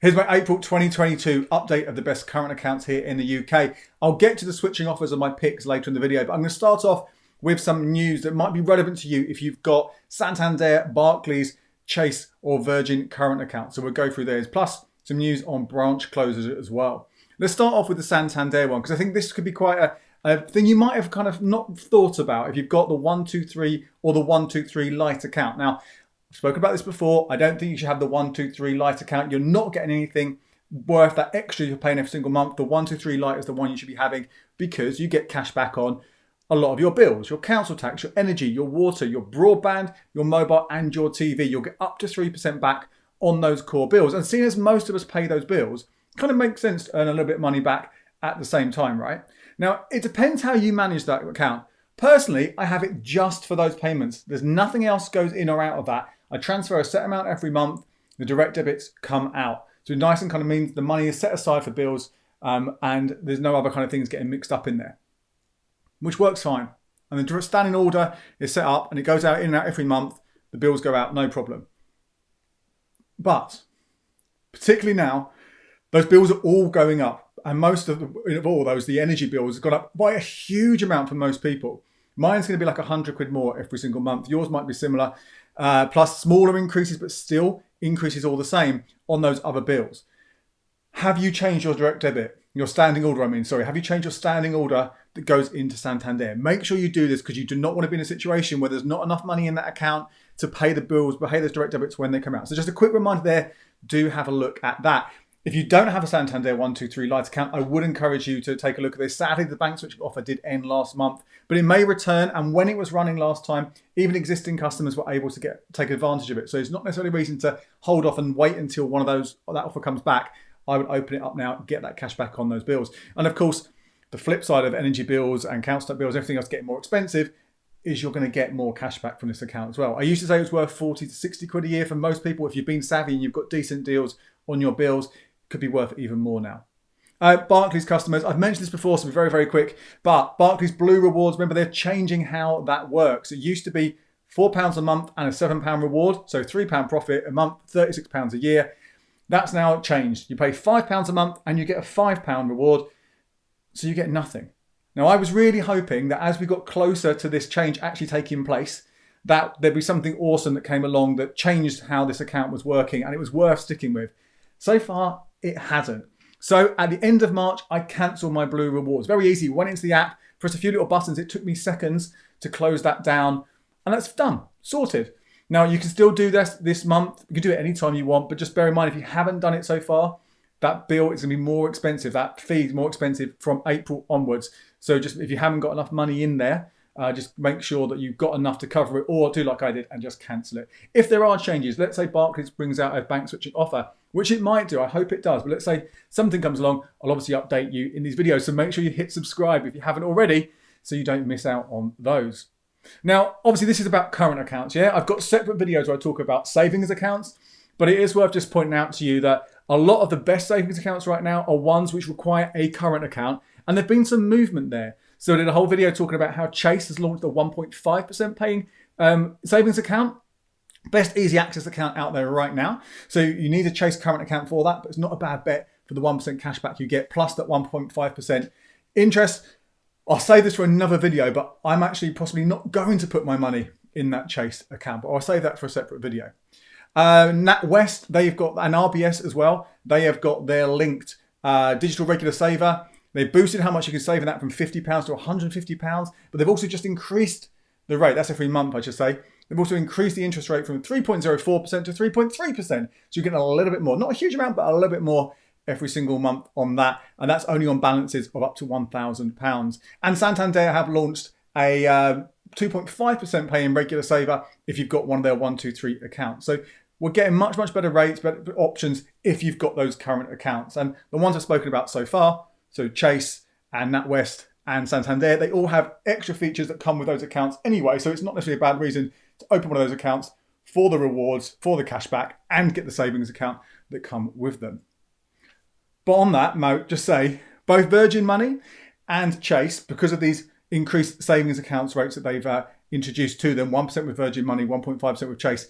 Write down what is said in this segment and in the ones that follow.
Here's my April 2022 update of the best current accounts here in the UK. I'll get to the switching offers of my picks later in the video, but I'm going to start off with some news that might be relevant to you if you've got Santander, Barclays, Chase or Virgin current accounts. So we'll go through those, plus some news on branch closures as well. Let's start off with the Santander one, because I think this could be quite a thing you might have kind of not thought about if you've got the 123 or the 123 Lite account. Now, I've spoken about this before. I don't think you should have the 123 Lite account. You're not getting anything worth that extra you're paying every single month. The 123 Lite is the one you should be having because you get cash back on a lot of your bills, your council tax, your energy, your water, your broadband, your mobile and your TV. You'll get up to 3% back on those core bills. And seeing as most of us pay those bills, it kind of makes sense to earn a little bit of money back at the same time, right? Now, it depends how you manage that account. Personally, I have it just for those payments. There's nothing else goes in or out of that. I transfer a set amount every month. The direct debits come out. So nice and kind of means the money is set aside for bills and there's no other kind of things getting mixed up in there, which works fine. And the standing order is set up and it goes out in and out every month. The bills go out, no problem. But particularly now, those bills are all going up. And most of all those, the energy bills have gone up by a huge amount for most people. Mine's going to be like 100 quid more every single month. Yours might be similar. Plus smaller increases, but still increases all the same on those other bills. Have you changed your direct debit? Your standing order, have you changed your standing order that goes into Santander? Make sure you do this because you do not want to be in a situation where there's not enough money in that account to pay the bills, pay those direct debits when they come out. So just a quick reminder there, do have a look at that. If you don't have a Santander 123 Lite account, I would encourage you to take a look at this. Sadly, the bank switching offer did end last month, but it may return. And when it was running last time, even existing customers were able to take advantage of it. So it's not necessarily a reason to hold off and wait until one of those, that offer comes back. I would open it up now, get that cash back on those bills. And of course, the flip side of energy bills and council tax bills, everything else getting more expensive, is you're going to get more cash back from this account as well. I used to say it was worth 40 to 60 quid a year for most people. If you've been savvy and you've got decent deals on your bills, could be worth even more now. Barclays customers, I've mentioned this before, so be very, very quick, but Barclays Blue Rewards, remember they're changing how that works. It used to be £4 a month and a £7 reward, so £3 profit a month, £36 a year. That's now changed. You pay £5 a month and you get a £5 reward, so you get nothing. Now, I was really hoping that as we got closer to this change actually taking place, that there'd be something awesome that came along that changed how this account was working and it was worth sticking with. So far, it hasn't. So at the end of March, I cancelled my Blue Rewards. Very easy. Went into the app, pressed a few little buttons. It took me seconds to close that down. And that's done. Sorted. Now, you can still do this month. You can do it anytime you want. But just bear in mind, if you haven't done it so far, that bill is going to be more expensive. That fee is more expensive from April onwards. So just if you haven't got enough money in there, just make sure that you've got enough to cover it, or do like I did and just cancel it. If there are changes, let's say Barclays brings out a bank switching offer, which it might do, I hope it does, but let's say something comes along, I'll obviously update you in these videos, so make sure you hit subscribe if you haven't already, so you don't miss out on those. Now, obviously this is about current accounts, yeah? I've got separate videos where I talk about savings accounts, but it is worth just pointing out to you that a lot of the best savings accounts right now are ones which require a current account, and there've been some movement there. So I did a whole video talking about how Chase has launched a 1.5% paying savings account. Best easy access account out there right now. So you need a Chase current account for that, but it's not a bad bet for the 1% cash back you get, plus that 1.5% interest. I'll save this for another video, but I'm actually possibly not going to put my money in that Chase account, but I'll save that for a separate video. NatWest, they've got, and RBS as well, they have got their linked digital regular saver. They boosted how much you can save in that from £50 to £150, but they've also just increased the rate. That's every month, I should say. They've also increased the interest rate from 3.04% to 3.3%. So you're getting a little bit more, not a huge amount, but a little bit more every single month on that. And that's only on balances of up to £1,000. And Santander have launched a 2.5% pay in regular saver if you've got one of their 123 accounts. So we're getting much, much better rates, better options if you've got those current accounts. And the ones I've spoken about so far, so Chase and NatWest and Santander, they all have extra features that come with those accounts anyway. So it's not necessarily a bad reason to open one of those accounts for the rewards, for the cashback, and get the savings account that come with them. But on that note, just say both Virgin Money and Chase, because of these increased savings accounts rates that they've introduced to them, 1% with Virgin Money, 1.5% with Chase,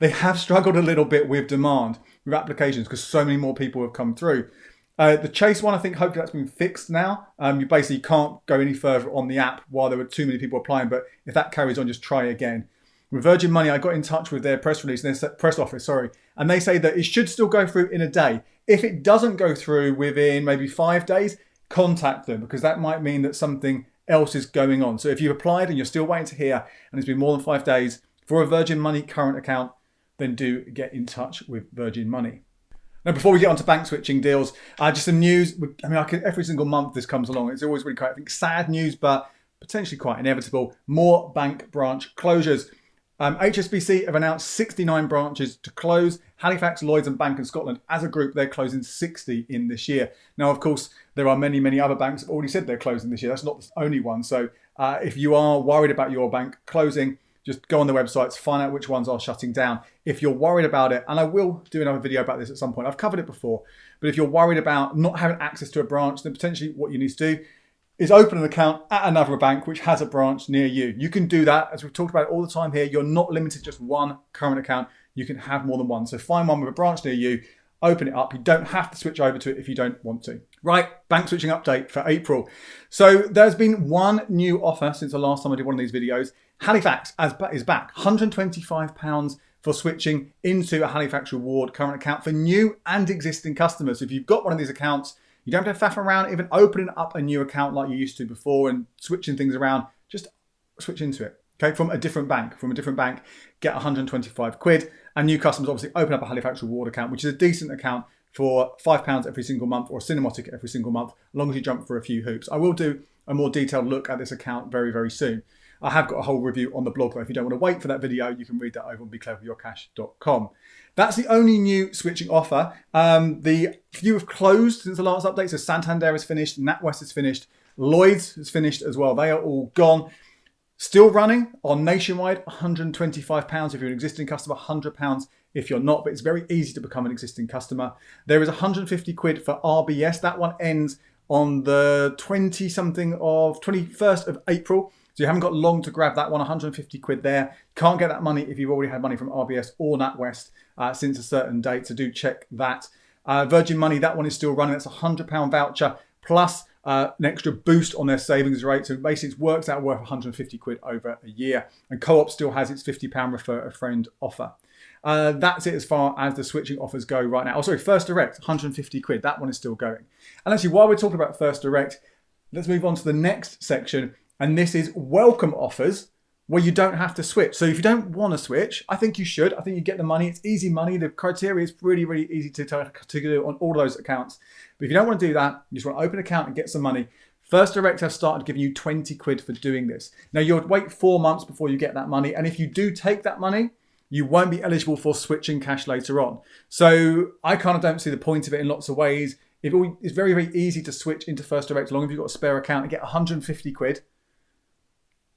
they have struggled a little bit with demand, with applications, because so many more people have come through. The Chase one, I think hopefully that's been fixed now. You basically can't go any further on the app while there were too many people applying, but if that carries on, just try again. With Virgin Money, I got in touch with their press release, their press office, and they say that it should still go through in a day. If it doesn't go through within maybe 5 days, contact them, because that might mean that something else is going on. So if you've applied and you're still waiting to hear, and it's been more than 5 days for a Virgin Money current account, then do get in touch with Virgin Money. Now, before we get on to bank switching deals, just some news. I mean, every single month this comes along. It's always really quite, I think, sad news, but potentially quite inevitable. More bank branch closures. HSBC have announced 69 branches to close. Halifax, Lloyds and Bank in Scotland, as a group, they're closing 60 in this year. Now, of course, there are many, many other banks that have already said they're closing this year. That's not the only one. So if you are worried about your bank closing, just go on the websites, find out which ones are shutting down. If you're worried about it, and I will do another video about this at some point, I've covered it before, but if you're worried about not having access to a branch, then potentially what you need to do is open an account at another bank which has a branch near you. You can do that, as we've talked about all the time here. You're not limited to just one current account. You can have more than one. So find one with a branch near you, open it up. You don't have to switch over to it if you don't want to. Right, bank switching update for April. So there's been one new offer since the last time I did one of these videos. Halifax is back, £125 for switching into a Halifax Reward current account for new and existing customers. So if you've got one of these accounts, you don't have to faff around even opening up a new account like you used to before and switching things around. Just switch into it, okay? From a different bank, get 125 quid. And new customers obviously open up a Halifax Reward account, which is a decent account for £5 every single month, or a cinema ticket every single month, as long as you jump for a few hoops. I will do a more detailed look at this account very, very soon. I have got a whole review on the blog, but if you don't want to wait for that video, you can read that over on becleveryourcash.com. That's the only new switching offer. The few have closed since the last update. So Santander is finished, NatWest is finished, Lloyds is finished as well. They are all gone. Still running on Nationwide, £125 if you're an existing customer, £100 if you're not, but it's very easy to become an existing customer. There is 150 quid for RBS. That one ends on the 21st of April. So you haven't got long to grab that one, 150 quid there. Can't get that money if you've already had money from RBS or NatWest since a certain date, so do check that. Virgin Money, that one is still running. That's a £100 voucher plus an extra boost on their savings rate. So basically it works out worth 150 quid over a year. And Co-op still has its £50 refer a friend offer. That's it as far as the switching offers go right now. Oh, sorry, First Direct, 150 quid. That one is still going. And actually, while we're talking about First Direct, let's move on to the next section. And this is welcome offers where you don't have to switch. So if you don't want to switch, I think you should. I think you get the money. It's easy money. The criteria is really, really easy to do on all those accounts. But if you don't want to do that, you just want to open an account and get some money. First Direct have started giving you 20 quid for doing this. Now you'll wait 4 months before you get that money. And if you do take that money, you won't be eligible for switching cash later on. So I kind of don't see the point of it in lots of ways. It's very, very easy to switch into First Direct as long as you've got a spare account and get 150 quid.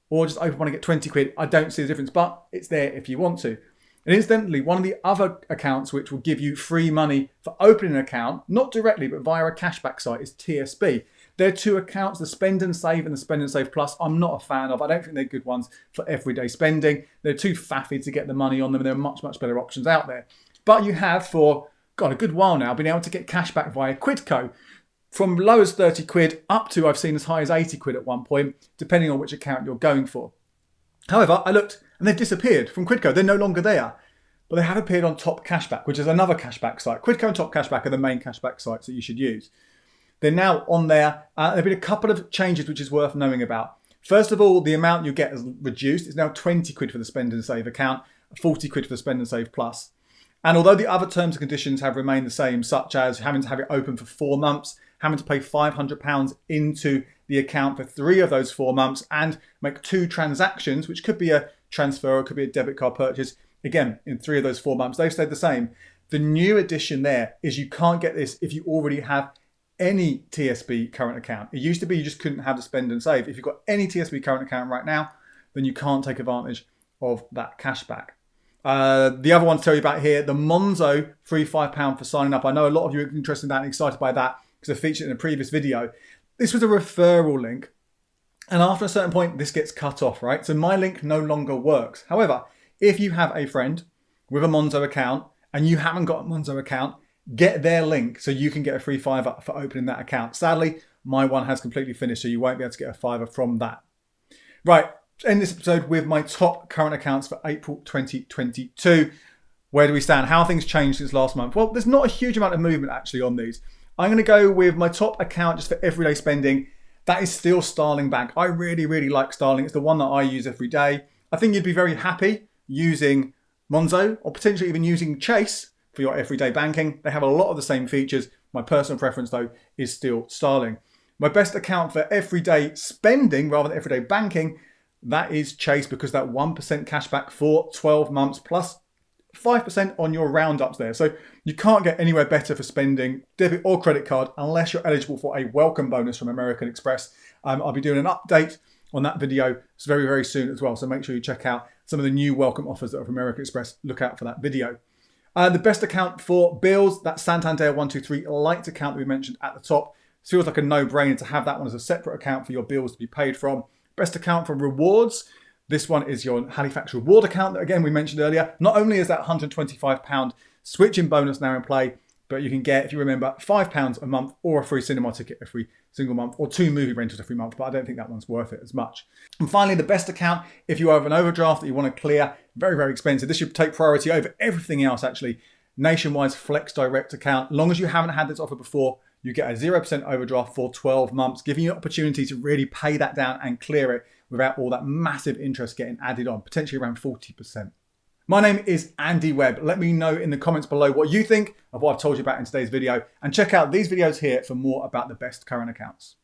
Or just open one and get 20 quid. I don't see the difference, but it's there if you want to. And incidentally, one of the other accounts which will give you free money for opening an account, not directly, but via a cashback site, is TSB. There are two accounts, the Spend and Save and the Spend and Save Plus. I'm not a fan of. I don't think they're good ones for everyday spending. They're too faffy to get the money on them, and there are much, much better options out there. But you have, for a good while now, been able to get cashback via Quidco. From low as 30 quid up to, I've seen as high as 80 quid at one point, depending on which account you're going for. However, I looked and they've disappeared from Quidco. They're no longer there, but they have appeared on Top Cashback, which is another cashback site. Quidco and Top Cashback are the main cashback sites that you should use. They're now on there. There have been a couple of changes which is worth knowing about. First of all, the amount you get is reduced. It's now 20 quid for the Spend and Save account, 40 quid for the Spend and Save Plus. And although the other terms and conditions have remained the same, such as having to have it open for 4 months, having to pay £500 into the account for 3 of those 4 months, and make 2 transactions, which could be a transfer or could be a debit card purchase, again, in 3 of those 4 months, they've stayed the same. The new addition there is you can't get this if you already have any TSB current account. It used to be you just couldn't have the Spend and Save. If you've got any TSB current account right now, then you can't take advantage of that cashback. The other one to tell you about here, the Monzo, free £5 for signing up. I know a lot of you are interested in that and excited by that because I featured it in a previous video. This was a referral link. And after a certain point, this gets cut off, right? So my link no longer works. However, if you have a friend with a Monzo account and you haven't got a Monzo account, get their link so you can get a free $5 for opening that account. Sadly, my one has completely finished, so you won't be able to get a $5 from that. Right, end this episode with my top current accounts for April 2022. Where do we stand? How have things changed since last month? Well, there's not a huge amount of movement actually on these. I'm going to go with my top account just for everyday spending. That is still Starling Bank. I really like Starling. It's the one that I use every day. I think you'd be very happy using Monzo or potentially even using Chase for your everyday banking. They have a lot of the same features. My personal preference though is still Starling. My best account for everyday spending rather than everyday banking, that is Chase, because that 1% cashback for 12 months plus 5% on your roundups there. So you can't get anywhere better for spending, debit or credit card, unless you're eligible for a welcome bonus from American Express. I'll be doing an update on that video very soon as well. So make sure you check out some of the new welcome offers that are from American Express. Look out for that video. The best account for bills, that Santander 123 Lite account that we mentioned at the top. Feels like a no-brainer to have that one as a separate account for your bills to be paid from. Best account for rewards. This one is your Halifax reward account that, again, we mentioned earlier. Not only is that £125 switching bonus now in play, but you can get, if you remember, £5 a month or a free cinema ticket every single month, or 2 movie rentals every month, but I don't think that one's worth it as much. And finally, the best account, if you have an overdraft that you want to clear, very expensive. This should take priority over everything else, actually. Nationwide's Flex Direct account. As long as you haven't had this offer before, you get a 0% overdraft for 12 months, giving you an opportunity to really pay that down and clear it without all that massive interest getting added on, potentially around 40%. My name is Andy Webb. Let me know in the comments below what you think of what I've told you about in today's video, and check out these videos here for more about the best current accounts.